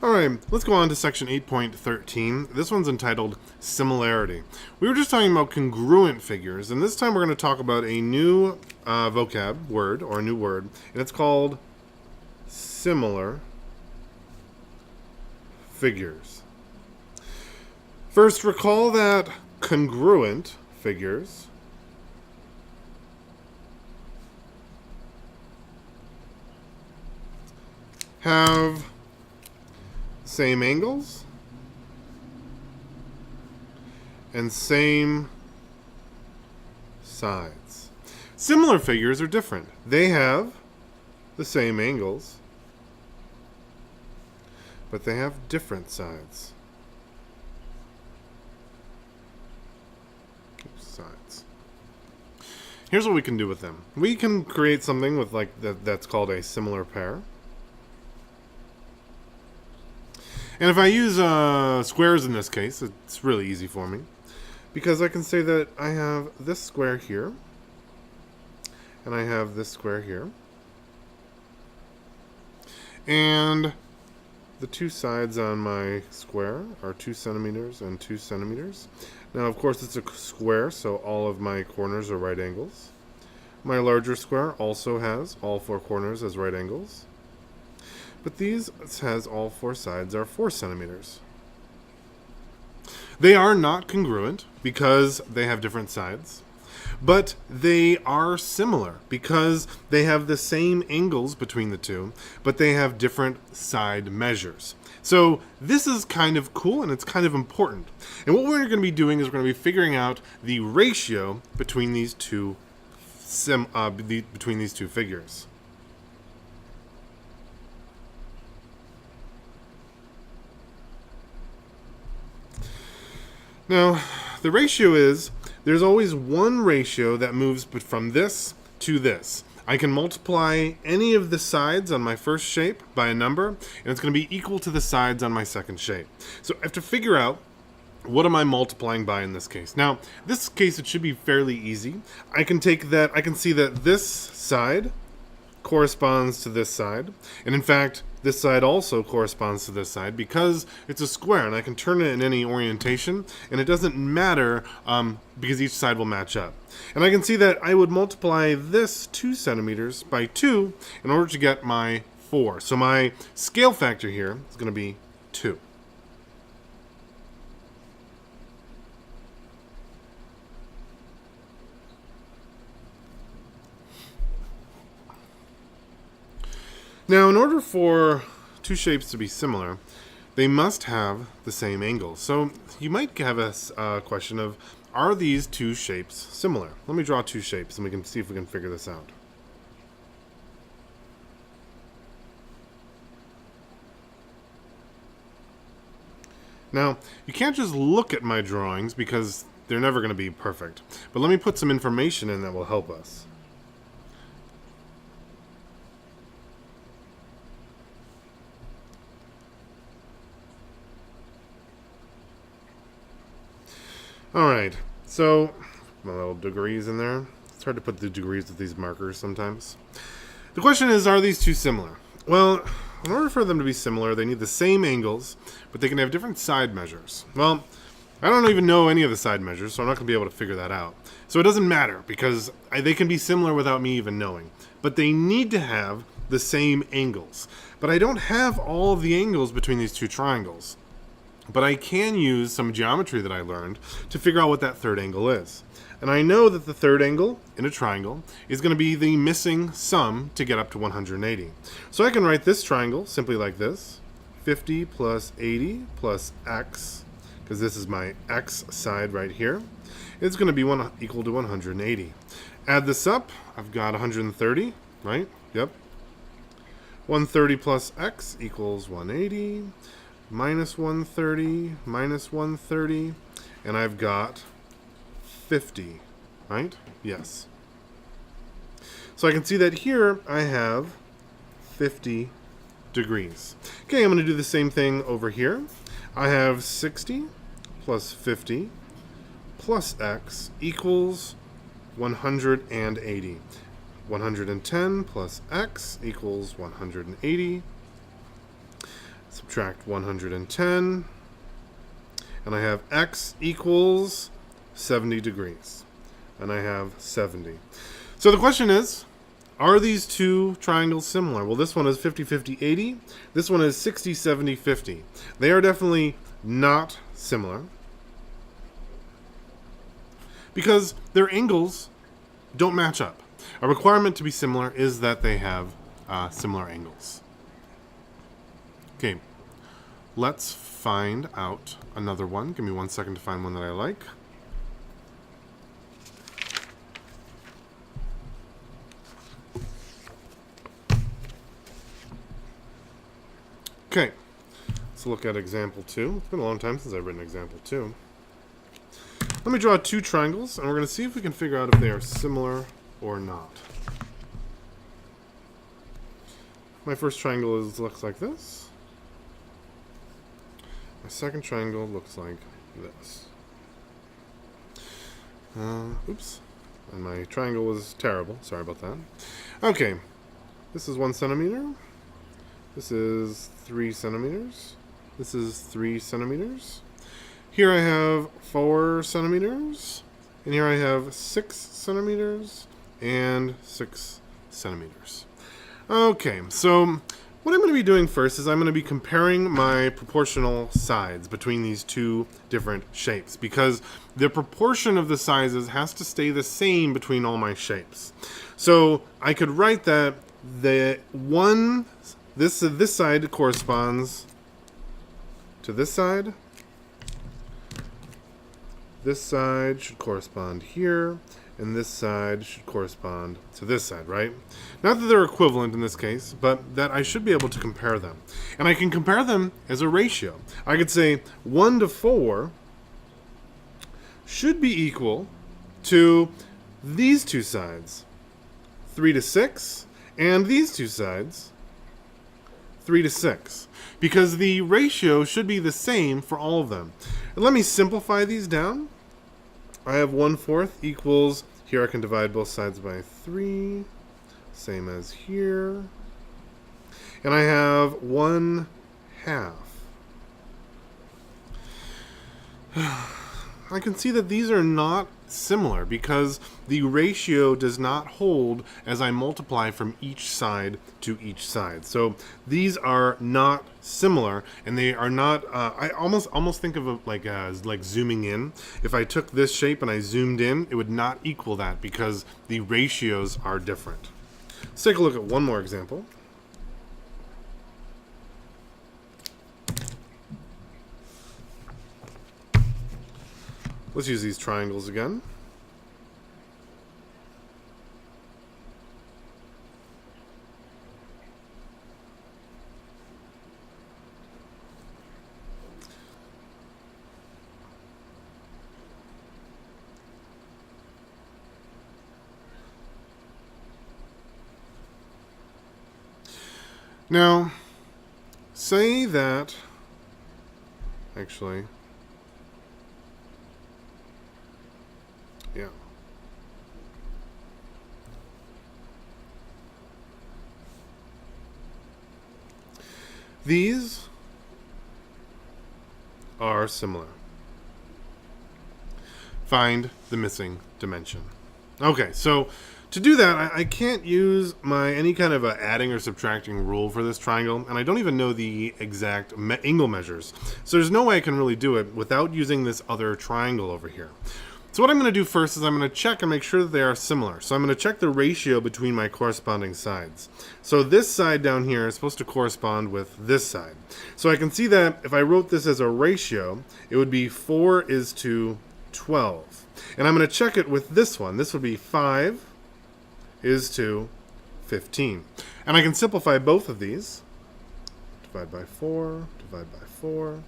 Alright, let's go on to section 8.13. This one's entitled Similarity. We were just talking about congruent figures, and this time we're going to talk about a new vocab word, or a new word, and it's called similar figures. First, recall that congruent figures have same angles and same sides. Similar figures are different. They have the same angles, but they have different sides. Here's what we can do with them. We can create something with that's called a similar pair. And if I use squares in this case, it's really easy for me, because I can say that I have this square here, and I have this square here, and the two sides on my square are 2 centimeters and 2 centimeters. Now, of course, it's a square, so all of my corners are right angles. My larger square also has all 4 corners as right angles. But these has all 4 sides are 4 centimeters. They are not congruent because they have different sides, but they are similar because they have the same angles between the two, but they have different side measures. So this is kind of cool, and it's kind of important. And what we're going to be doing is we're going to be figuring out the ratio between these two figures. Now, the ratio is, there's always one ratio that moves from this to this. I can multiply any of the sides on my first shape by a number, and it's going to be equal to the sides on my second shape. So I have to figure out, what am I multiplying by in this case? Now, this case, it should be fairly easy. I can see that this side corresponds to this side, and in fact, this side also corresponds to this side because it's a square, and I can turn it in any orientation, and it doesn't matter because each side will match up. And I can see that I would multiply this 2 centimeters by 2 in order to get my 4. So my scale factor here is going to be 2. Now, in order for two shapes to be similar, they must have the same angle. So you might have a question of, are these two shapes similar? Let me draw 2 shapes, and we can see if we can figure this out. Now, you can't just look at my drawings because they're never going to be perfect. But let me put some information in that will help us. Alright, so my little degrees in there. It's hard to put the degrees with these markers sometimes. The question is, are these two similar? Well, in order for them to be similar, they need the same angles, but they can have different side measures. Well, I don't even know any of the side measures, so I'm not going to be able to figure that out. So it doesn't matter, because they can be similar without me even knowing. But they need to have the same angles. But I don't have all of the angles between these two triangles. But I can use some geometry that I learned to figure out what that third angle is. And I know that the third angle in a triangle is going to be the missing sum to get up to 180. So I can write this triangle simply like this. 50 plus 80 plus x, because this is my x side right here. It's going to be equal to 180. Add this up. I've got 130, right? Yep. 130 plus x equals 180. Minus 130, minus 130, and I've got 50, right? Yes. So I can see that here I have 50 degrees. Okay, I'm going to do the same thing over here. I have 60 plus 50 plus x equals 180. 110 plus x equals 180. Subtract subtract 110, and I have x equals 70 degrees, and I have 70. So the question is, are these two triangles similar? Well, this one is 50, 50, 80. This one is 60, 70, 50. They are definitely not similar because their angles don't match up. A requirement to be similar is that they have similar angles. Okay, let's find out another one. Give me 1 second to find one that I like. Okay, let's look at example 2. It's been a long time since I've written example 2. Let me draw two triangles, and we're going to see if we can figure out if they are similar or not. My first triangle looks like this. My second triangle looks like this. Oops. And my triangle was terrible. Sorry about that. Okay. This is 1 centimeter. This is 3 centimeters. This is 3 centimeters. Here I have 4 centimeters. And here I have 6 centimeters and 6 centimeters. Okay, so what I'm going to be doing first is I'm going to be comparing my proportional sides between these two different shapes, because the proportion of the sizes has to stay the same between all my shapes. So I could write that this side corresponds to this side. This side should correspond here, and this side should correspond to this side, right? Not that they're equivalent in this case, but that I should be able to compare them. And I can compare them as a ratio. I could say 1 to 4 should be equal to these two sides, 3 to 6, and these two sides, 3 to 6, because the ratio should be the same for all of them. And let me simplify these down. I have 1/4 equals, here I can divide both sides by 3, same as here. And I have 1/2. I can see that these are not similar because the ratio does not hold as I multiply from each side to each side. So these are not similar, and they are not. I almost think of it like zooming in. If I took this shape and I zoomed in, it would not equal that because the ratios are different. Let's take a look at one more example. Let's use these triangles again. Now, say that, actually, yeah. These are similar. Find the missing dimension. Okay, so to do that, I can't use any kind of adding or subtracting rule for this triangle, and I don't even know the exact angle measures. So there's no way I can really do it without using this other triangle over here. So what I'm going to do first is I'm going to check and make sure that they are similar. So I'm going to check the ratio between my corresponding sides. So this side down here is supposed to correspond with this side. So I can see that if I wrote this as a ratio, it would be 4 is to 12. And I'm going to check it with this one. This would be 5 is to 15. And I can simplify both of these. Divide by 4, divide by 4,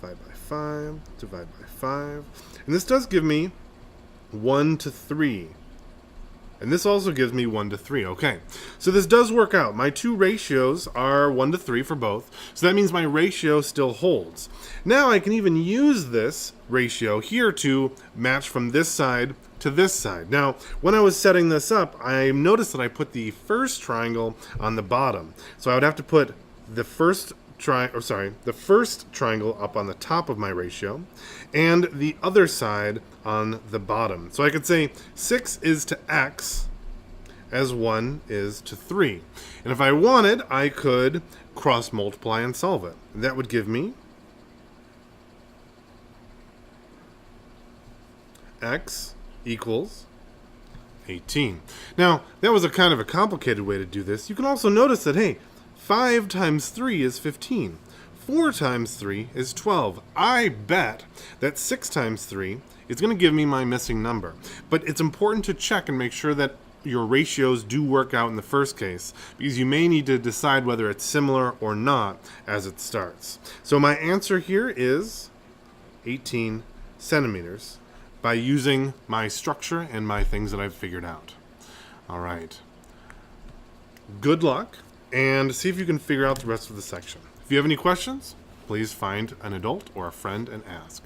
divide by 5, divide by 5. And this does give me 1 to 3. And this also gives me 1 to 3. Okay, so this does work out. My two ratios are 1 to 3 for both. So that means my ratio still holds. Now I can even use this ratio here to match from this side to this side. Now, when I was setting this up, I noticed that I put the first triangle on the bottom. So I would have to put the first the first triangle up on the top of my ratio, and the other side on the bottom. So I could say 6 is to x as 1 is to 3. And if I wanted, I could cross multiply and solve it. That would give me x equals 18. Now, that was a kind of a complicated way to do this. You can also notice that, hey, 5 times 3 is 15. 4 times 3 is 12. I bet that 6 times 3 is going to give me my missing number. But it's important to check and make sure that your ratios do work out in the first case, because you may need to decide whether it's similar or not as it starts. So my answer here is 18 centimeters by using my structure and my things that I've figured out. All right. Good luck, and see if you can figure out the rest of the section. If you have any questions, please find an adult or a friend and ask.